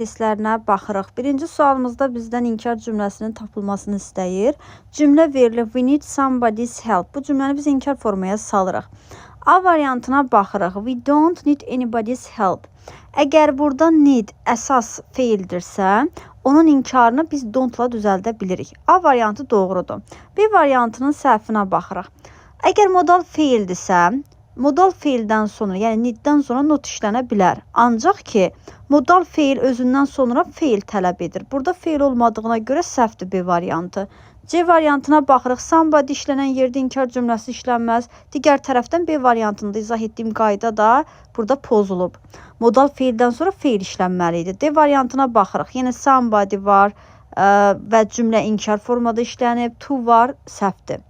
testlərinə baxırıq. Birinci sualımızda bizdən inkar cümləsinin tapılmasını istəyir. Cümlə verilir. We need somebody's help. Bu cümləni biz inkar formaya salırıq. A variantına baxırıq. We don't need anybody's help. Əgər burada need əsas feildirsə, onun inkarını biz don't-la düzəldə bilirik. A variantı doğrudur. B variantının səhvinə baxırıq. Əgər modal feildirsə, modal feildən sonra, yəni need-dən sonra not işlənə bilər. Ancaq ki, modal feil özündən sonra feil tələb edir. Burada feil olmadığına görə səhvdir B variantı. C variantına baxırıq. Somebody işlənən yerdə inkar cümləsi işlənməz. Digər tərəfdən B variantında izah etdiyim qayda da burada pozulub. Modal feildən sonra feil işlənməli idi. D variantına baxırıq. Yenə somebody var və cümlə inkar formada işlənib. To var, səhvdir.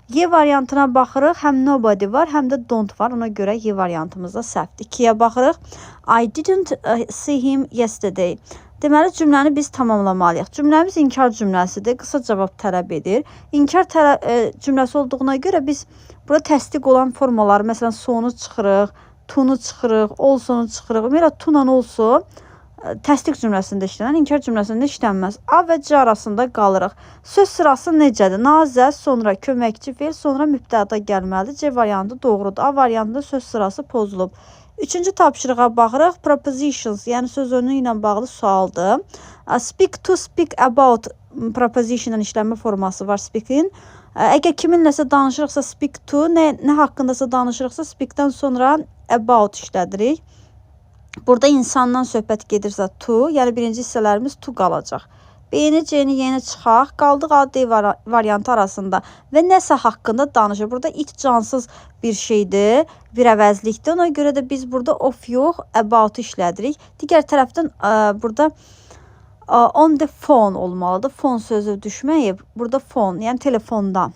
Y variantına baxırıq. Həm nobody var, həm də don't var. Ona görə Y variantımızda səhvdir. 2-yə baxırıq. I didn't see him yesterday. Deməli, cümləni biz tamamlamalıyıq. Cümləmiz inkar cümləsidir. Qısa cavab tələb edir. İnkar cümləsi olduğuna görə biz burada təsdiq olan formaları, məsələn, sonu çıxırıq, tunu çıxırıq, olsunu çıxırıq. Ümumiyyətlə, tunan olsun, təsdiq cümləsində işlənən, inkar cümləsində işlənməz. A və C arasında qalırıq. Söz sırası necədir? Nazə, sonra köməkçi feil, sonra mübtəda gəlməlidir. C variantı doğrudur. A variantında söz sırası pozulub. Üçüncü tapşırığa baxırıq. Propositions, yəni söz önü ilə bağlı sualdır. Speak to, speak about proposition'ın işlənmə forması var speaking. Əgər kiminləsə danışırıqsa speak to, nə haqqındasa danışırıqsa speakdən sonra about işlədirik. Burada insandan söhbət gedirsə to, yəni birinci hissələrimiz to qalacaq. B-ni, C-ni yenə çıxaq. Qaldıq A, D variantı arasında və nəsə haqqında danışır. Burada it cansız bir şeydir, bir əvəzlikdir. Ona görə də biz burada of yox, about işlədirik. Digər tərəfdən burada on the phone olmalıdır. Phone sözü düşməyib. Burada phone, yəni telefondan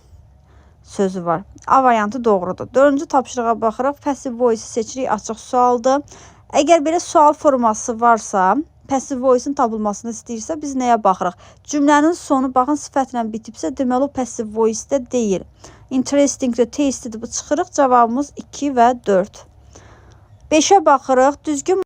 sözü var. A variantı doğrudur. Dördüncü tapşırığa baxırıq. Passive voice seçirik, açıq sualdır. Əgər belə sual forması varsa, passive voice-in tapılmasını istəyirsə, biz nəyə baxırıq? Cümlənin sonu, baxın, sifətlə bitibsə, deməli o passive voice-də deyil. Interesting-dir, tasty-dir, bu çıxırıq. Cavabımız 2 və 4. 5-ə baxırıq. Düzgün